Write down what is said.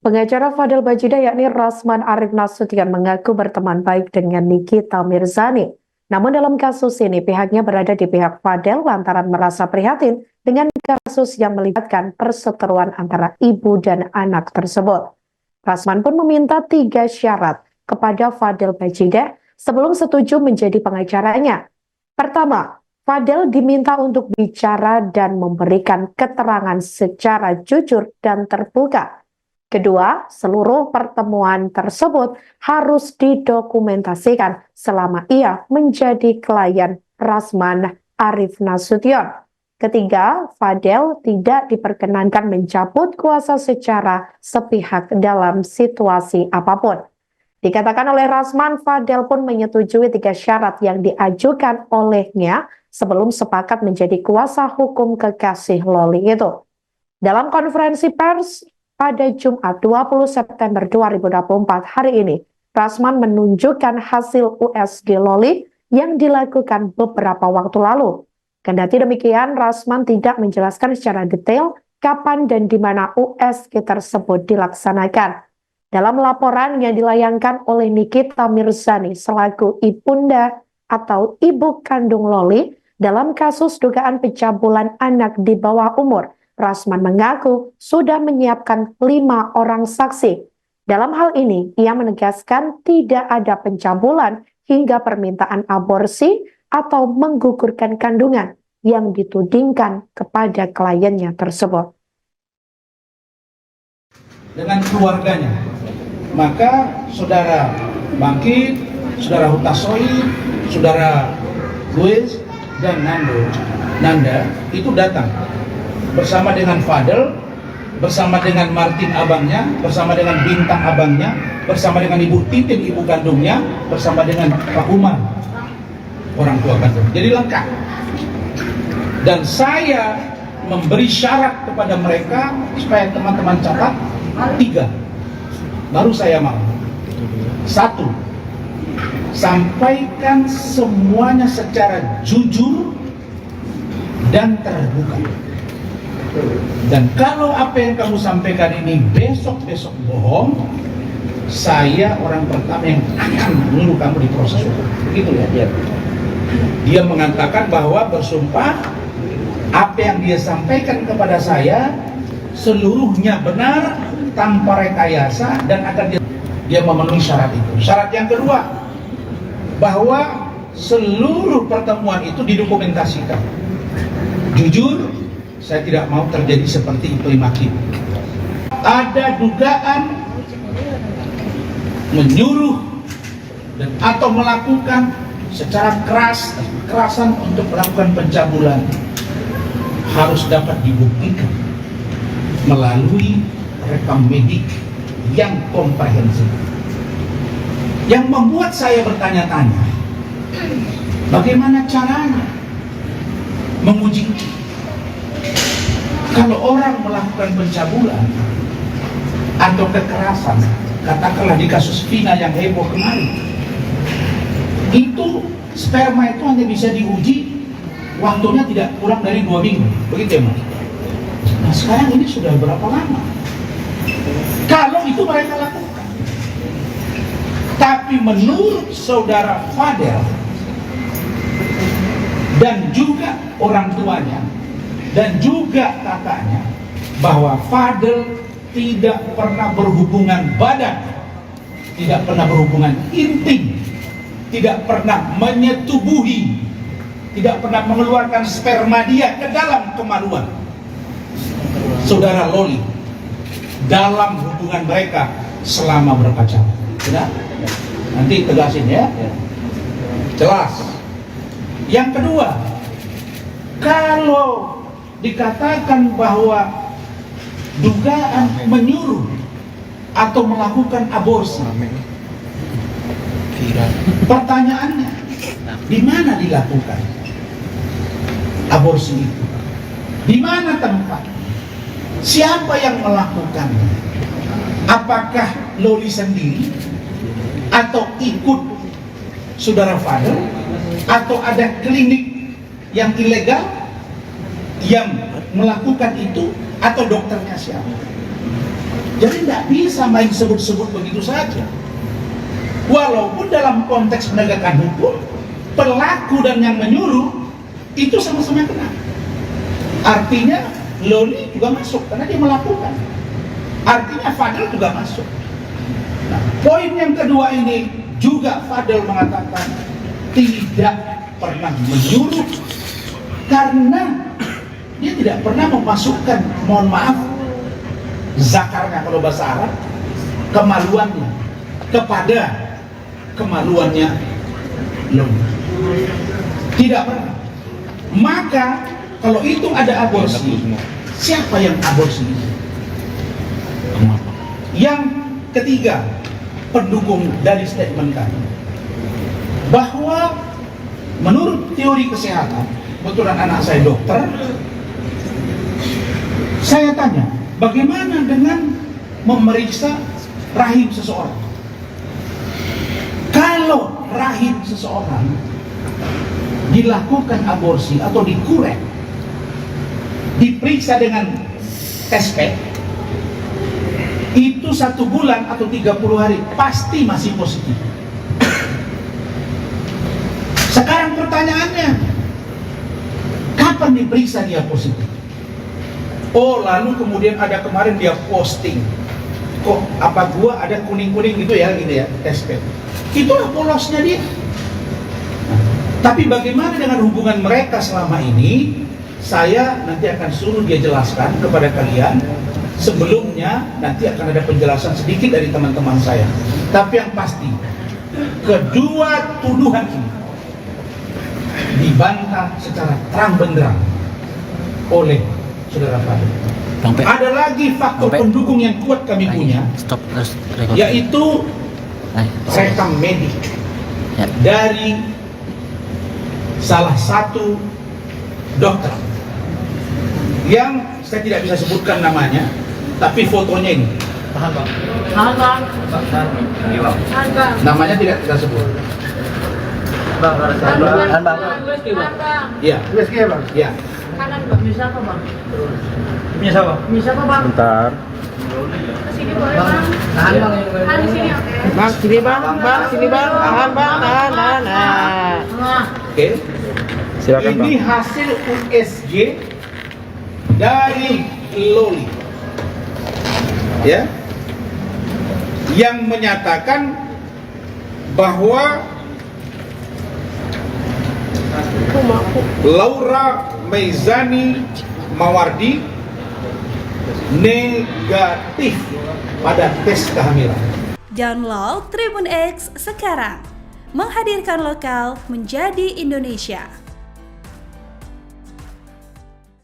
Pengacara Fadel Bajida yakni Rasman Arif Nasution mengaku berteman baik dengan Nikita Mirzani. Namun dalam kasus ini pihaknya berada di pihak Fadel lantaran merasa prihatin dengan kasus yang melibatkan perseteruan antara ibu dan anak tersebut. Rasman pun meminta 3 syarat kepada Fadel Bajida sebelum setuju menjadi pengacaranya. Pertama, Fadel diminta untuk bicara dan memberikan keterangan secara jujur dan terbuka. Kedua, seluruh pertemuan tersebut harus didokumentasikan selama ia menjadi klien Rasman Arif Nasution. Ketiga, Fadel tidak diperkenankan mencabut kuasa secara sepihak dalam situasi apapun. Dikatakan oleh Rasman, Fadel pun menyetujui 3 syarat yang diajukan olehnya sebelum sepakat menjadi kuasa hukum kekasih Loli itu. Dalam konferensi pers pada Jumat 20 September 2024 hari ini, Rasman menunjukkan hasil USG Loli yang dilakukan beberapa waktu lalu. Kendati demikian, Rasman tidak menjelaskan secara detail kapan dan di mana USG tersebut dilaksanakan. Dalam laporan yang dilayangkan oleh Nikita Mirzani selaku ibunda atau ibu kandung Loli dalam kasus dugaan pencabulan anak di bawah umur, Rasman mengaku sudah menyiapkan 5 orang saksi. Dalam hal ini, ia menegaskan tidak ada pencabulan hingga permintaan aborsi atau menggugurkan kandungan yang ditudingkan kepada kliennya tersebut. Dengan keluarganya, maka saudara Bangkit, saudara Hutasoi, saudara Luis, dan Nanda itu datang bersama dengan Fadel, bersama dengan Martin abangnya, bersama dengan Bintang abangnya, bersama dengan Ibu Titin ibu kandungnya, bersama dengan Pak Umar orang tua kandung. Jadi lengkap. Dan saya memberi syarat kepada mereka supaya teman-teman catat 3. Baru saya mau. 1. Sampaikan semuanya secara jujur dan terbuka. Dan kalau apa yang kamu sampaikan ini besok-besok bohong, saya orang pertama yang akan membunuh kamu di proses hukum. Begitu ya dia. Dia mengatakan bahwa bersumpah apa yang dia sampaikan kepada saya seluruhnya benar tanpa rekayasa dan akan dia memenuhi syarat itu. Syarat yang kedua, bahwa seluruh pertemuan itu didokumentasikan. Jujur, saya tidak mau terjadi seperti itu Hakim. Ada dugaan menyuruh dan atau melakukan secara kerasan untuk melakukan pencabulan harus dapat dibuktikan melalui rekam medik yang komprehensif. Yang membuat saya bertanya-tanya, bagaimana caranya menguji kalau orang melakukan pencabulan atau kekerasan, katakanlah di kasus Vina yang heboh kemarin, itu sperma itu hanya bisa diuji waktunya tidak kurang dari 2 minggu, begitu ya Mas? Nah sekarang ini sudah berapa lama? Kalau itu mereka lakukan, tapi menurut saudara Fadel dan juga orang tuanya dan juga kakaknya, bahwa Fadel tidak pernah berhubungan badan, tidak pernah berhubungan intim, tidak pernah menyetubuhi, tidak pernah mengeluarkan sperma dia ke dalam kemaluan saudara Loli dalam hubungan mereka selama berpacaran. Benar? Nanti tegasin ya. Jelas. Yang kedua, kalau dikatakan bahwa dugaan menyuruh atau melakukan aborsi, pertanyaannya, di mana dilakukan aborsi itu? Di mana tempat? Siapa yang melakukannya? Apakah Loli sendiri atau ikut saudara Fadel, atau ada klinik yang ilegal yang melakukan itu, atau dokternya siapa? Jadi tidak bisa main sebut-sebut begitu saja. Walaupun dalam konteks penegakan hukum, pelaku dan yang menyuruh itu sama-sama kena. Artinya Loli juga masuk karena dia melakukan. Artinya Fadel juga masuk. Nah, poin yang kedua ini juga Fadel mengatakan tidak pernah menyuruh karena dia tidak pernah memasukkan, mohon maaf, zakarnya kalau bahasa Arab, kemaluannya kepada kemaluannya Loli. Tidak pernah. Maka kalau itu ada aborsi, siapa yang aborsi? Yang ketiga, pendukung dari statement kami bahwa menurut teori kesehatan, kebetulan anak saya dokter, saya tanya, bagaimana dengan memeriksa rahim seseorang? Kalau rahim seseorang dilakukan aborsi atau dikurek, diperiksa dengan SP, itu 1 bulan atau 30 hari pasti masih positif. Sekarang pertanyaannya, kapan diperiksa dia positif? Oh, lalu kemudian ada kemarin dia posting, kok apa gua ada kuning-kuning gitu ya SP. Itulah polosnya dia. Tapi bagaimana dengan hubungan mereka selama ini? Saya nanti akan suruh dia jelaskan kepada kalian. Sebelumnya nanti akan ada penjelasan sedikit dari teman-teman saya. Tapi yang pasti, kedua tuduhan ini dibantah secara terang benderang oleh saudara Fadel. Ada lagi faktor pendukung yang kuat kami punya, yaitu rekam medik dari salah satu dokter yang saya tidak bisa sebutkan namanya, tapi fotonya ini. Namanya tidak kita sebut. Iya. Iya. Bisa apa bang? Bisa apa bang? Bentar. Sini boleh bang. Tahan bang. Tahan di sini oke. Bang, sini bang, sini bang, tahan bang, tahan. Oke. Silakan Ini Bang. hasil USG dari Loli, ya, yang menyatakan bahwa Laura Meizani Mawardi negatif pada tes kehamilan. Download Tribun X sekarang, menghadirkan lokal menjadi Indonesia.